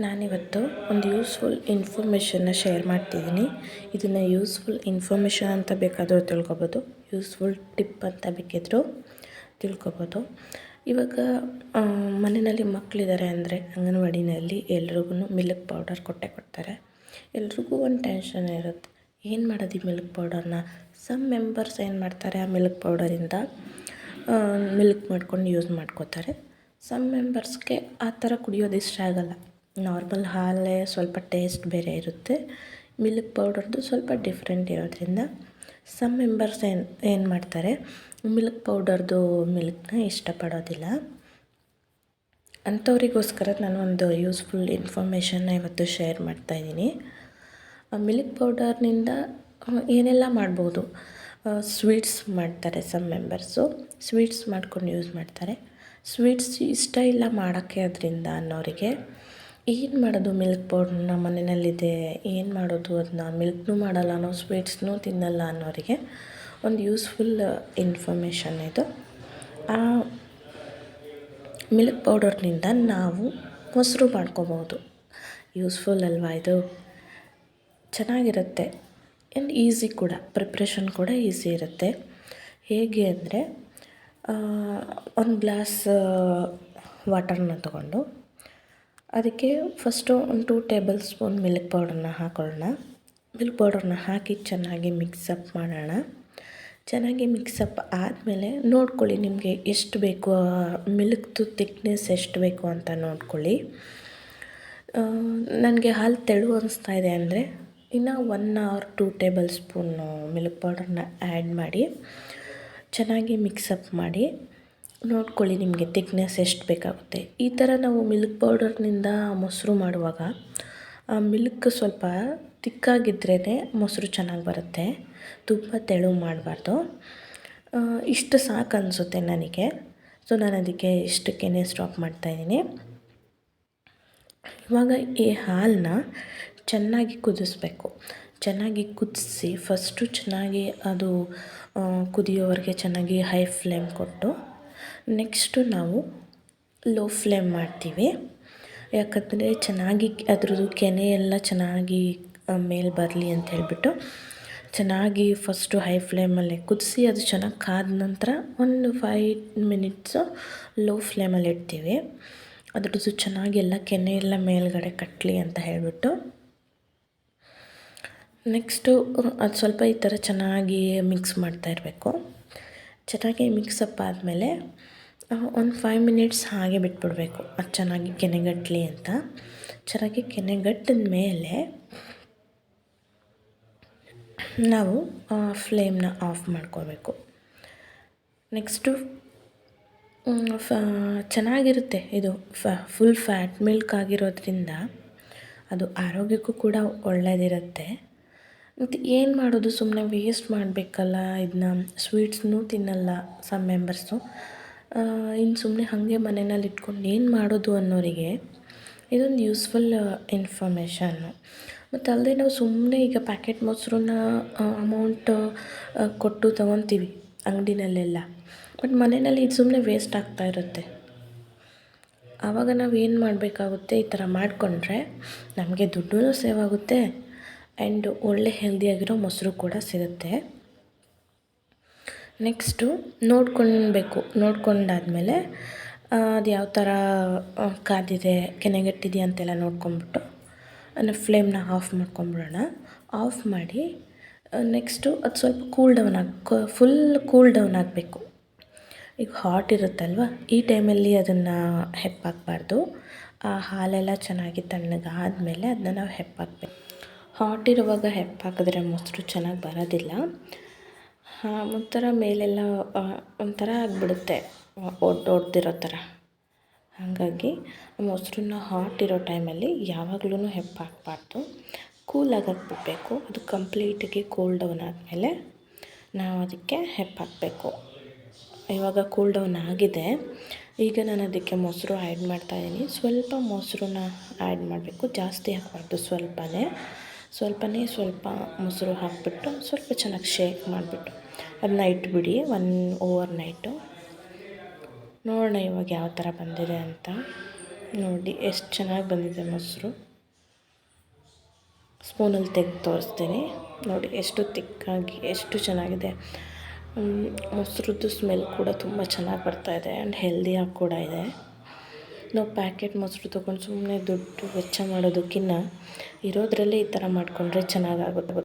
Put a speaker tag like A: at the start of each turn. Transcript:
A: ನಾನಿವತ್ತು ಒಂದು useful ಇನ್ಫಾರ್ಮೇಷನ್ನ share ಮಾಡ್ತಿದ್ದೀನಿ. ಇದನ್ನು ಯೂಸ್ಫುಲ್ ಇನ್ಫಾರ್ಮೇಷನ್ ಅಂತ ಬೇಕಾದರೂ ತಿಳ್ಕೊಬೋದು, ಯೂಸ್ಫುಲ್ ಟಿಪ್ ಅಂತ ಬೇಕಿದ್ದರೂ ತಿಳ್ಕೊಬೋದು. ಇವಾಗ ಮನೆಯಲ್ಲಿ ಮಕ್ಕಳಿದ್ದಾರೆ ಅಂದರೆ ಅಂಗನವಾಡಿನಲ್ಲಿ ಎಲ್ರಿಗೂ ಮಿಲ್ಕ್ ಪೌಡರ್ ಕೊಟ್ಟೇ ಕೊಡ್ತಾರೆ. ಎಲ್ರಿಗೂ ಒಂದು ಟೆನ್ಷನ್ ಇರುತ್ತೆ, ಏನು ಮಾಡೋದು ಈ ಮಿಲ್ಕ್ ಪೌಡರ್ನ. ಸಮ್ ಮೆಂಬರ್ಸ್ ಏನು ಮಾಡ್ತಾರೆ, ಆ ಮಿಲ್ಕ್ ಪೌಡರಿಂದ ಮಿಲ್ಕ್ ಮಾಡ್ಕೊಂಡು ಯೂಸ್ ಮಾಡ್ಕೋತಾರೆ. ಸಮ್ ಮೆಂಬರ್ಸ್ಗೆ ಆ ಥರ ಕುಡಿಯೋದು ಇಷ್ಟ ಆಗೋಲ್ಲ. ನಾರ್ಮಲ್ ಹಾಲೇ ಸ್ವಲ್ಪ ಟೇಸ್ಟ್ ಬೇರೆ ಇರುತ್ತೆ, ಮಿಲ್ಕ್ ಪೌಡರ್ದು ಸ್ವಲ್ಪ ಡಿಫ್ರೆಂಟ್ ಇರೋದ್ರಿಂದ ಸಮ್ ಮೆಂಬರ್ಸ್ ಏನು ಮಾಡ್ತಾರೆ, ಮಿಲ್ಕ್ ಪೌಡರ್ದು ಮಿಲ್ಕ್ನ ಇಷ್ಟಪಡೋದಿಲ್ಲ. ಅಂಥವರಿಗೋಸ್ಕರ ನಾನು ಒಂದು ಯೂಸ್ಫುಲ್ ಇನ್ಫಾರ್ಮೇಷನ್ನ ಇವತ್ತು ಶೇರ್ ಮಾಡ್ತಾಯಿದ್ದೀನಿ. ಮಿಲ್ಕ್ ಪೌಡರ್ನಿಂದ ಏನೆಲ್ಲ ಮಾಡ್ಬೋದು. ಸ್ವೀಟ್ಸ್ ಮಾಡ್ತಾರೆ ಸಮ್ ಮೆಂಬರ್ಸು, ಸ್ವೀಟ್ಸ್ ಮಾಡ್ಕೊಂಡು ಯೂಸ್ ಮಾಡ್ತಾರೆ. ಸ್ವೀಟ್ಸ್ ಇಷ್ಟ ಇಲ್ಲ ಮಾಡೋಕ್ಕೆ ಅದರಿಂದ ಅನ್ನೋರಿಗೆ ಏನು ಮಾಡೋದು, ಮಿಲ್ಕ್ ಪೌಡ್ರನ್ನ ಮನೆಯಲ್ಲಿದೆ ಏನು ಮಾಡೋದು, ಅದನ್ನ ಮಿಲ್ಕ್ನೂ ಮಾಡಲ್ಲ ನಾವು ಸ್ವೀಟ್ಸ್ನೂ ತಿನ್ನಲ್ಲ ಅನ್ನೋರಿಗೆ ಒಂದು ಯೂಸ್ಫುಲ್ ಇನ್ಫಾರ್ಮೇಷನ್ ಇದು. ಆ ಮಿಲ್ಕ್ ಪೌಡರ್ನಿಂದ ನಾವು ಮೊಸರು ಮಾಡ್ಕೋಬೋದು. ಯೂಸ್ಫುಲ್ ಅಲ್ವಾ ಇದು, ಚೆನ್ನಾಗಿರುತ್ತೆ ಆ್ಯಂಡ್ ಈಸಿ ಕೂಡ, ಪ್ರಿಪ್ರೇಷನ್ ಕೂಡ ಈಸಿ ಇರುತ್ತೆ. ಹೇಗೆ ಅಂದರೆ ಒಂದು ಗ್ಲಾಸ್ ವಾಟರ್ನ ತಗೊಂಡು ಅದಕ್ಕೆ ಫಸ್ಟು ಒಂದು 2 ಟೇಬಲ್ ಸ್ಪೂನ್ ಮಿಲ್ಕ್ ಪೌಡರ್ನ ಹಾಕೊಳ್ಳೋಣ. ಮಿಲ್ಕ್ ಪೌಡರ್ನ ಹಾಕಿ ಚೆನ್ನಾಗಿ ಮಿಕ್ಸಪ್ ಮಾಡೋಣ. ಚೆನ್ನಾಗಿ ಮಿಕ್ಸಪ್ ಆದಮೇಲೆ ನೋಡ್ಕೊಳ್ಳಿ ನಿಮಗೆ ಎಷ್ಟು ಬೇಕು, ಮಿಲ್ಕ್ದು ತಿಕ್ನೆಸ್ ಎಷ್ಟು ಬೇಕು ಅಂತ ನೋಡ್ಕೊಳ್ಳಿ. ನನಗೆ ಹಾಲು ತೆಳು ಅನಿಸ್ತಾ ಇದೆ ಅಂದರೆ ಇನ್ನು 1 or 2 ಟೇಬಲ್ ಸ್ಪೂನು ಮಿಲ್ಕ್ ಪೌಡರ್ನ ಆ್ಯಡ್ ಮಾಡಿ ಚೆನ್ನಾಗಿ ಮಿಕ್ಸಪ್ ಮಾಡಿ ನೋಡ್ಕೊಳ್ಳಿ ನಿಮಗೆ ತಿಕ್ನೆಸ್ ಎಷ್ಟು ಬೇಕಾಗುತ್ತೆ. ಈ ಥರ ನಾವು ಮಿಲ್ಕ್ ಪೌಡರ್ನಿಂದ ಮೊಸರು ಮಾಡುವಾಗ ಮಿಲ್ಕ್ ಸ್ವಲ್ಪ ತಿಕ್ಕಾಗಿದ್ರೇ ಮೊಸರು ಚೆನ್ನಾಗಿ ಬರುತ್ತೆ, ತುಂಬ ತೆಳು ಮಾಡಬಾರ್ದು. ಇಷ್ಟು ಸಾಕು ಅನಿಸುತ್ತೆ ನನಗೆ. ಸೊ ನಾನು ಅದಕ್ಕೆ ಇಷ್ಟಕ್ಕೇ ಸ್ಟಾಪ್ ಮಾಡ್ತಾಯಿದ್ದೀನಿ. ಇವಾಗ ಈ ಹಾಲನ್ನ ಚೆನ್ನಾಗಿ ಕುದಿಸ್ಬೇಕು. ಚೆನ್ನಾಗಿ ಕುದಿಸಿ ಫಸ್ಟು ಚೆನ್ನಾಗಿ ಅದು ಕುದಿಯೋವರೆಗೆ ಚೆನ್ನಾಗಿ ಹೈ ಫ್ಲೇಮ್ ಕೊಟ್ಟು ನೆಕ್ಸ್ಟು ನಾವು ಲೋ ಫ್ಲೇಮ್ ಮಾಡ್ತೀವಿ. ಯಾಕಂದರೆ ಚೆನ್ನಾಗಿ ಅದ್ರದ್ದು ಕೆನೆ ಎಲ್ಲ ಚೆನ್ನಾಗಿ ಮೇಲೆ ಬರಲಿ ಅಂತ ಹೇಳ್ಬಿಟ್ಟು ಚೆನ್ನಾಗಿ ಫಸ್ಟು ಹೈ ಫ್ಲೇಮಲ್ಲೇ ಕುದಿಸಿ ಅದು ಚೆನ್ನಾಗಿ ಕಾದ ನಂತರ ಒಂದು 5 ಮಿನಿಟ್ಸು ಲೋ ಫ್ಲೇಮಲ್ಲಿ ಇಡ್ತೀವಿ. ಅದ್ರದ್ದು ಚೆನ್ನಾಗಿ ಎಲ್ಲ ಕೆನೆ ಎಲ್ಲ ಮೇಲ್ಗಡೆ ಕಟ್ಟಲಿ ಅಂತ ಹೇಳಿಬಿಟ್ಟು ನೆಕ್ಸ್ಟು ಅದು ಸ್ವಲ್ಪ ಈ ಥರ ಚೆನ್ನಾಗಿ ಮಿಕ್ಸ್ ಮಾಡ್ತಾಯಿರಬೇಕು. ಚೆನ್ನಾಗಿ ಮಿಕ್ಸಪ್ ಆದಮೇಲೆ ಒಂದು 5 ಮಿನಿಟ್ಸ್ ಹಾಗೆ ಬಿಟ್ಬಿಡಬೇಕು, ಅದು ಚೆನ್ನಾಗಿ ಕೆನೆಗಟ್ಟಲಿ ಅಂತ. ಚೆನ್ನಾಗಿ ಕೆನೆಗಟ್ಟಿದ ಮೇಲೆ ನಾವು ಫ್ಲೇಮ್ನ ಆಫ್ ಮಾಡ್ಕೋಬೇಕು. ನೆಕ್ಸ್ಟು ಚೆನ್ನಾಗಿರುತ್ತೆ ಇದು ಫುಲ್ ಫ್ಯಾಟ್ ಮಿಲ್ಕ್ ಆಗಿರೋದ್ರಿಂದ ಅದು ಆರೋಗ್ಯಕ್ಕೂ ಕೂಡ ಒಳ್ಳೆಯದಿರುತ್ತೆ. ಮತ್ತು ಏನು ಮಾಡೋದು, ಸುಮ್ಮನೆ ವೇಸ್ಟ್ ಮಾಡಬೇಕಲ್ಲ ಇದನ್ನ. ಸ್ವೀಟ್ಸ್ನೂ ತಿನ್ನಲ್ಲ ಸಮ್ ಮೆಂಬರ್ಸು, ಇನ್ನು ಸುಮ್ಮನೆ ಹಾಗೆ ಮನೆಯಲ್ಲಿ ಇಟ್ಕೊಂಡು ಏನು ಮಾಡೋದು ಅನ್ನೋರಿಗೆ ಇದೊಂದು ಯೂಸ್ಫುಲ್ ಇನ್ಫಾರ್ಮೇಷನ್ನು. ಮತ್ತು ಅಲ್ಲದೆ ನಾವು ಸುಮ್ಮನೆ ಈಗ ಪ್ಯಾಕೆಟ್ ಮೊಸರನ್ನ ಅಮೌಂಟ್ ಕೊಟ್ಟು ತೊಗೊತೀವಿ ಅಂಗಡಿನಲ್ಲೆಲ್ಲ, ಬಟ್ ಮನೆಯಲ್ಲಿ ಇದು ಸುಮ್ಮನೆ ವೇಸ್ಟ್ ಆಗ್ತಾ ಇರುತ್ತೆ. ಆವಾಗ ನಾವು ಏನು ಮಾಡಬೇಕಾಗುತ್ತೆ, ಈ ಥರ ಮಾಡಿಕೊಂಡ್ರೆ ನಮಗೆ ದುಡ್ಡೂ ಸೇವ್ ಆಗುತ್ತೆ ಆ್ಯಂಡ್ ಒಳ್ಳೆ ಹೆಲ್ದಿಯಾಗಿರೋ ಮೊಸರು ಕೂಡ ಸಿಗುತ್ತೆ. ನೆಕ್ಸ್ಟು ನೋಡ್ಕೊಂಡಾದಮೇಲೆ ಅದು ಯಾವ ಥರ ಕಾದಿದೆ, ಕೆನೆಗಟ್ಟಿದೆಯಾ ಅಂತೆಲ್ಲ ನೋಡ್ಕೊಂಬಿಟ್ಟು ಫ್ಲೇಮ್ನ ಆಫ್ ಮಾಡ್ಕೊಂಬಿಡೋಣ. ಆಫ್ ಮಾಡಿ ನೆಕ್ಸ್ಟು ಅದು ಸ್ವಲ್ಪ ಫುಲ್ ಕೂಲ್ ಡೌನ್ ಆಗಬೇಕು. ಈಗ ಹಾಟ್ ಇರುತ್ತಲ್ವ, ಈ ಟೈಮಲ್ಲಿ ಅದನ್ನು ಹೆಪ್ಪಾಕಬಾರ್ದು. ಆ ಹಾಲೆಲ್ಲ ಚೆನ್ನಾಗಿ ತಣ್ಣಗಾದಮೇಲೆ ಅದನ್ನ ನಾವು ಹೆಪ್ಪಾಕಬೇಕು. ಹಾಟ್ ಇರುವಾಗ ಹೆಪ್ಪಾಕಿದ್ರೆ ಮೊಸರು ಚೆನ್ನಾಗಿ ಬರೋದಿಲ್ಲ. ಒಂಥರ ಮೇಲೆಲ್ಲ ಒಂಥರ ಆಗಿಬಿಡುತ್ತೆ, ಒಡ್ದಿರೋ ಥರ. ಹಾಗಾಗಿ ಮೊಸರನ್ನ ಹಾಟ್ ಇರೋ ಟೈಮಲ್ಲಿ ಯಾವಾಗಲೂ ಹೆಪ್ಪಾಕಬಾರ್ದು, ಕೂಲಾಗಕ್ಕೆ ಬಿಡಬೇಕು. ಅದು ಕಂಪ್ಲೀಟಾಗಿ ಕೂಲ್ ಡೌನ್ ಆದಮೇಲೆ ನಾವು ಅದಕ್ಕೆ ಹೆಪ್ಪಾಕಬೇಕು. ಇವಾಗ ಕೂಲ್ ಡೌನ್ ಆಗಿದೆ. ಈಗ ನಾನು ಅದಕ್ಕೆ ಮೊಸರು ಆ್ಯಡ್ ಮಾಡ್ತಾಯಿದ್ದೀನಿ. ಸ್ವಲ್ಪ ಮೊಸರನ್ನ ಆ್ಯಡ್ ಮಾಡಬೇಕು, ಜಾಸ್ತಿ ಹಾಕಬಾರ್ದು, ಸ್ವಲ್ಪ ಮೊಸರು ಹಾಕಿಬಿಟ್ಟು ಸ್ವಲ್ಪ ಚೆನ್ನಾಗಿ ಶೇಕ್ ಮಾಡಿಬಿಟ್ಟು ಅದನ್ನ ಇಟ್ಬಿಡಿ ಓವರ್ ನೈಟು. ನೋಡೋಣ ಇವಾಗ ಯಾವ ಥರ ಬಂದಿದೆ ಅಂತ. ನೋಡಿ ಎಷ್ಟು ಚೆನ್ನಾಗಿ ಬಂದಿದೆ ಮೊಸರು. ಸ್ಪೂನಲ್ಲಿ ತೆಗೆದು ತೋರಿಸ್ತೀನಿ. ನೋಡಿ ಎಷ್ಟು ತಿಕ್ಕಾಗಿ ಎಷ್ಟು ಚೆನ್ನಾಗಿದೆ. ಮೊಸರದ್ದು ಸ್ಮೆಲ್ ಕೂಡ ತುಂಬ ಚೆನ್ನಾಗಿ ಬರ್ತಾಯಿದೆ ಆ್ಯಂಡ್ ಹೆಲ್ದಿಯಾಗಿ ಕೂಡ ಇದೆ. ನಾವು ಪ್ಯಾಕೆಟ್ ಮೊಸರು ತೊಗೊಂಡು ಸುಮ್ಮನೆ ದುಡ್ಡು ವೆಚ್ಚ ಮಾಡೋದಕ್ಕಿಂತ ಇರೋದ್ರಲ್ಲೇ ಈ ಥರ ಮಾಡಿಕೊಂಡ್ರೆ ಚೆನ್ನಾಗಾಗುತ್ತೆ.